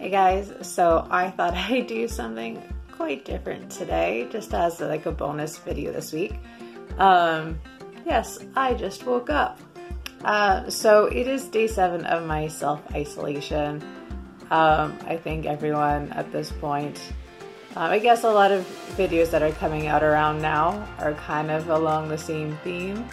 Hey guys, so I thought I'd do something quite different today, just as like a bonus video this week. Yes, I just woke up. So it is day 7 of my self-isolation. I think everyone at this point, I guess a lot of videos that are coming out around now are kind of along the same theme.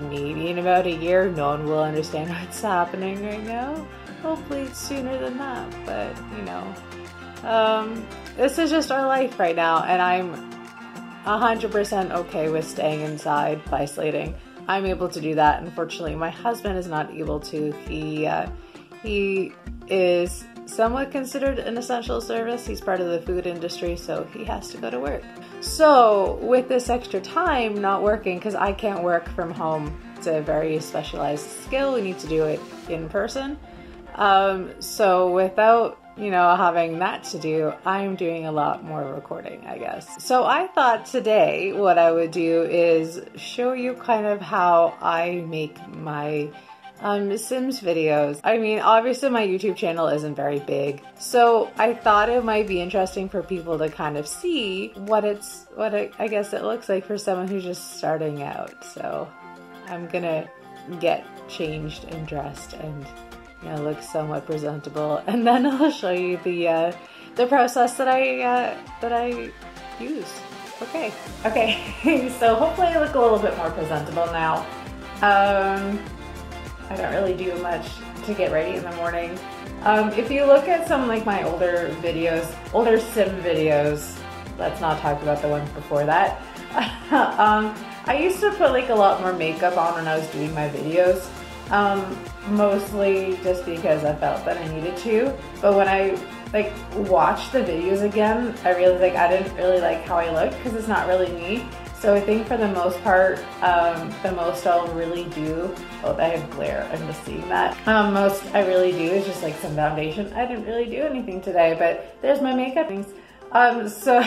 Maybe in about a year, no one will understand what's happening right now. Hopefully it's sooner than that, but you know, this is just our life right now, and I'm 100% okay with staying inside, isolating. I'm able to do that. Unfortunately, my husband is not able to. He is somewhat considered an essential service. He's part of the food industry, so he has to go to work. So with this extra time not working, because I can't work from home, it's a very specialized skill. We need to do it in person. So without, having that to do, I'm doing a lot more recording, I guess. So I thought today what I would do is show you kind of how I make my Sims videos. I mean, obviously my YouTube channel isn't very big, so I thought it might be interesting for people to kind of see what I guess it looks like for someone who's just starting out. So I'm gonna get changed and dressed and look somewhat presentable, and then I'll show you the process that I use. Okay, so hopefully I look a little bit more presentable now. I don't really do much to get ready in the morning. If you look at some like my older videos, older sim videos, let's not talk about the ones before that. I used to put like a lot more makeup on when I was doing my videos. Mostly just because I felt that I needed to, but when I watched the videos again, I realized I didn't really like how I looked because it's not really me. So I think for the most part, the most I'll really do, I have glare, I'm just seeing that. Most I really do is just like some foundation. I didn't really do anything today, but there's my makeup things. So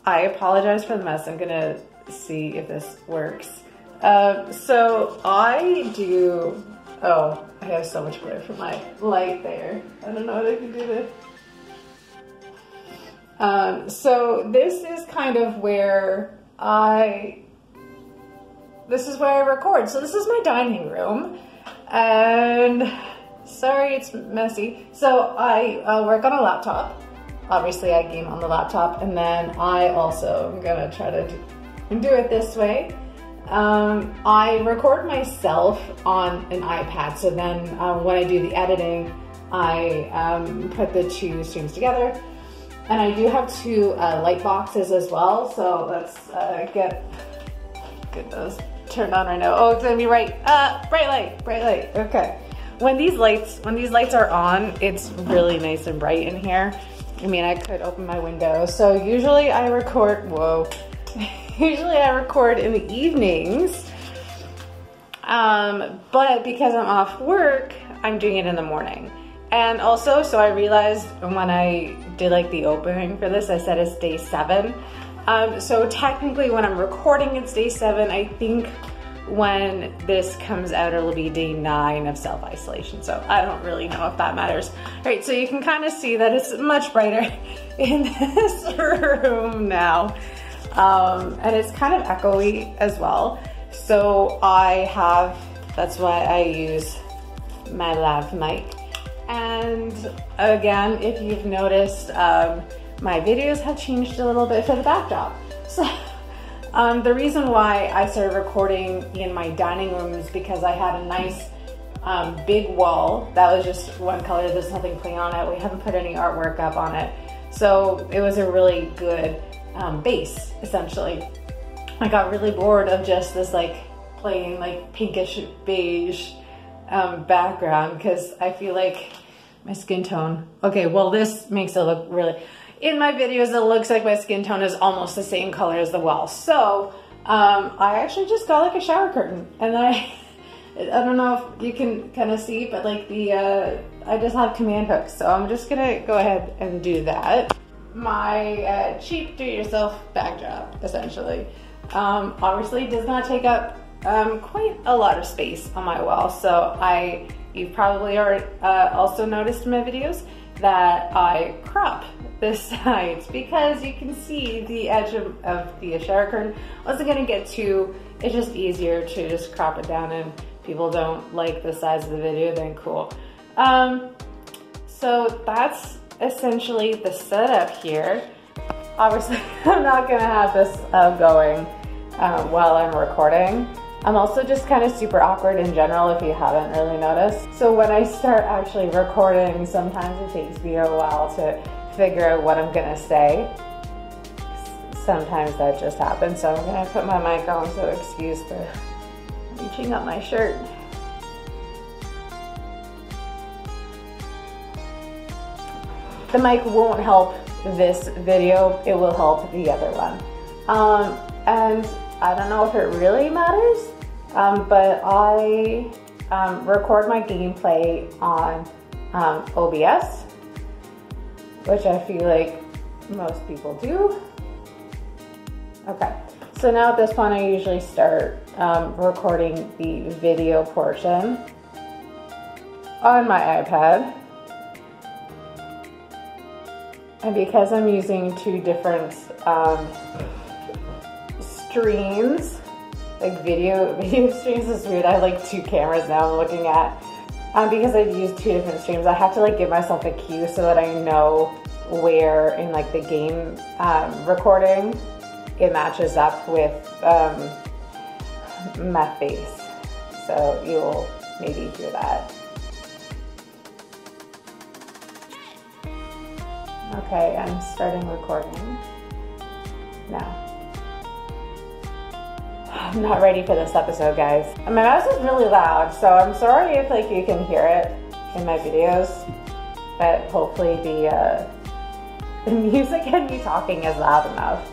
I apologize for the mess. I'm gonna see if this works. So I do, I have so much glare from my light there. I don't know if I can do this. So this is kind of where this is where I record. So this is my dining room, and sorry it's messy. So I work on a laptop. Obviously I game on the laptop, and then I also am gonna try to do it this way. I record myself on an iPad, so then when I do the editing, I put the 2 streams together. And I do have 2 light boxes as well, so let's get those turned on right now. Oh, it's gonna be bright light, okay. When these lights are on, it's really nice and bright in here. I mean, I could open my window. So usually I record, usually I record in the evenings, but because I'm off work, I'm doing it in the morning. And also, so I realized when I did like the opening for this, I said it's day 7. So technically when I'm recording, it's day 7. I think when this comes out, it'll be day 9 of self-isolation. So I don't really know if that matters. All right, so you can kind of see that it's much brighter in this room now. And it's kind of echoey as well. So that's why I use my lav mic. And again, if you've noticed, my videos have changed a little bit for the backdrop. So the reason why I started recording in my dining room is because I had a nice big wall that was just one color. There's nothing plain on it. We haven't put any artwork up on it. So it was a really good base, essentially. I got really bored of just this like plain like pinkish beige background, because I feel like my skin tone, okay, well this makes it look really, in my videos it looks like my skin tone is almost the same color as the wall. So I actually just got like a shower curtain, and I don't know if you can kind of see, but like I just have command hooks, so I'm just gonna go ahead and do that. My cheap do-it-yourself backdrop, essentially. Obviously does not take up quite a lot of space on my wall, so I You've probably already, also noticed in my videos that I crop the sides because you can see the edge of the shower curtain. Wasn't gonna get too, it's just easier to just crop it down, and people don't like the size of the video, then cool. So that's essentially the setup here. Obviously, I'm not gonna have this going while I'm recording. I'm also just kind of super awkward in general, if you haven't really noticed. So when I start actually recording, sometimes it takes me a while to figure out what I'm gonna say. Sometimes that just happens. So I'm gonna put my mic on, so excuse the reaching up my shirt. The mic won't help this video, it will help the other one. And I don't know if it really matters, but I record my gameplay on OBS, which I feel like most people do. Okay, so now at this point I usually start recording the video portion on my iPad. And because I'm using two different streams, like video streams is weird. I have like two cameras now I'm looking at. Because I've used two different streams, I have to like give myself a cue so that I know where in like the game recording it matches up with my face. So you'll maybe hear that. Okay, I'm starting recording now. I'm not ready for this episode, guys. And my mouse is really loud, so I'm sorry if like you can hear it in my videos, but hopefully the music and me talking is loud enough.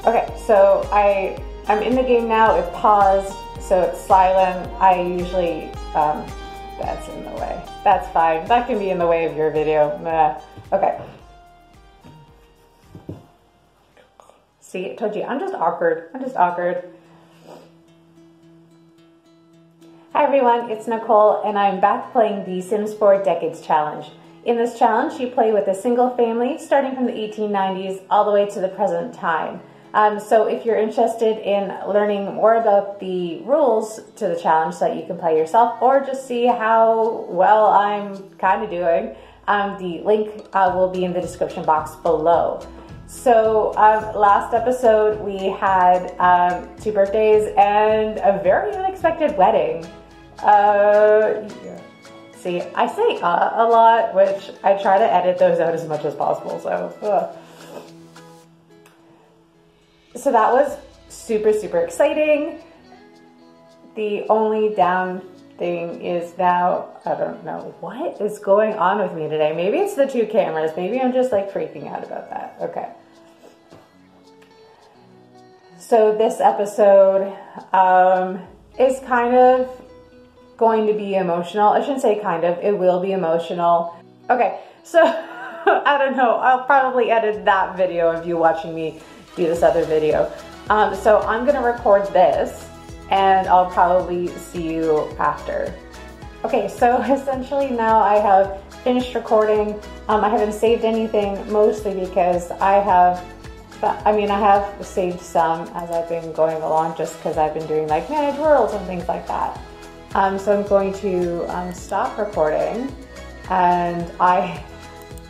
Okay, so I'm in the game now. It's paused, so it's silent. I usually that's in the way. That's fine. That can be in the way of your video. Okay. See, I told you, I'm just awkward. I'm just awkward. Hi everyone, it's Nicole, and I'm back playing the Sims 4 Decades Challenge. In this challenge, you play with a single family starting from the 1890s all the way to the present time. So if you're interested in learning more about the rules to the challenge so that you can play yourself, or just see how well I'm kind of doing, the link will be in the description box below. So last episode we had 2 birthdays and a very unexpected wedding. See, I say a lot, which I try to edit those out as much as possible. So that was super, super exciting. The only down thing is now, I don't know what is going on with me today. Maybe it's the 2 cameras. Maybe I'm just like freaking out about that. Okay. So this episode is kind of going to be emotional. I shouldn't say kind of, it will be emotional. Okay, so I don't know. I'll probably edit that video of you watching me do this other video. So I'm gonna record this and I'll probably see you after. Okay, so essentially now I have finished recording. I haven't saved anything, mostly because I have saved some as I've been going along, just because I've been doing like manage worlds and things like that. So I'm going to stop recording, and I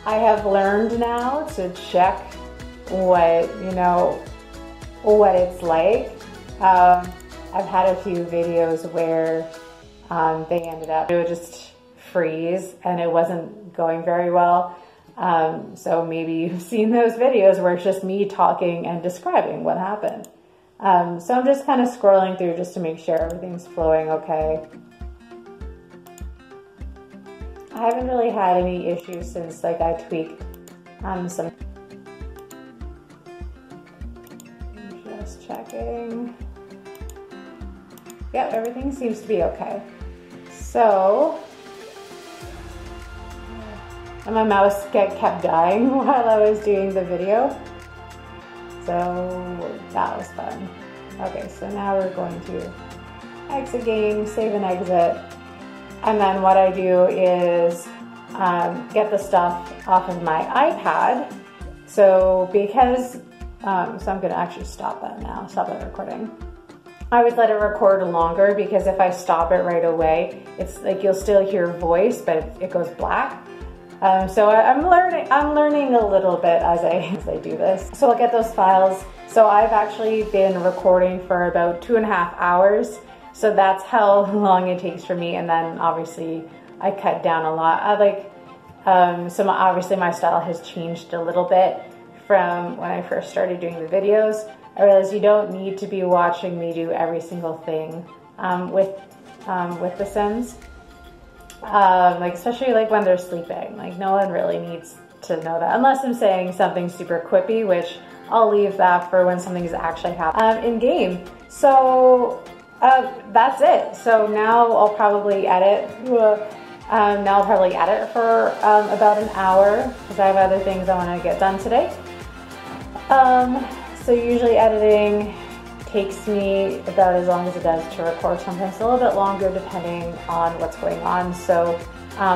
have learned now to check what it's like. I've had a few videos where they ended up, it would just freeze and it wasn't going very well. So maybe you've seen those videos where it's just me talking and describing what happened. So I'm just kind of scrolling through just to make sure everything's flowing okay. I haven't really had any issues since like I tweaked some. Just checking. Yep, everything seems to be okay. So, and my mouse kept dying while I was doing the video. So that was fun. Okay, so now we're going to exit game, save and exit. And then what I do is get the stuff off of my iPad. So because, so I'm gonna actually stop that now, stop that recording. I would let it record longer because if I stop it right away, it's like you'll still hear voice, but it goes black. So I'm learning a little bit as I do this. So I'll get those files. So I've actually been recording for about 2.5 hours. So that's how long it takes for me. And then obviously I cut down a lot. Obviously my style has changed a little bit from when I first started doing the videos. I realized you don't need to be watching me do every single thing with the Sims. Like especially like when they're sleeping, like no one really needs to know that unless I'm saying something super quippy, which I'll leave that for when something's actually happening in game. So that's it. So now I'll probably edit. For about an hour because I have other things I want to get done today. So usually editing takes me about as long as it does to record, sometimes a little bit longer depending on what's going on. So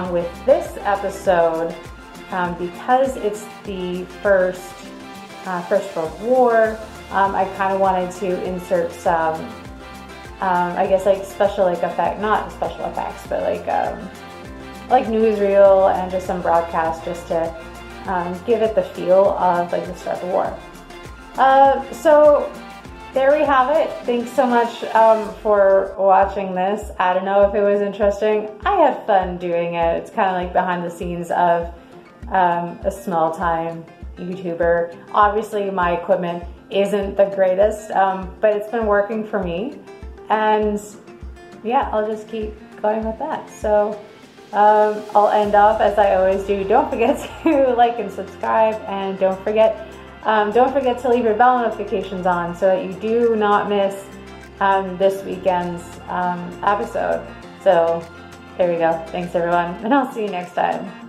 with this episode, because it's the First World War, I kind of wanted to insert some, I guess like not special effects, but like newsreel and just some broadcasts just to give it the feel of like the start of the war. So there we have it. Thanks so much for watching this. I don't know if it was interesting. I had fun doing it. It's kind of like behind the scenes of a small time YouTuber. Obviously my equipment isn't the greatest, but it's been working for me. And yeah, I'll just keep going with that. So I'll end off as I always do. Don't forget to like and subscribe, and don't forget to leave your bell notifications on so that you do not miss this weekend's episode. So there we go. Thanks everyone, and I'll see you next time.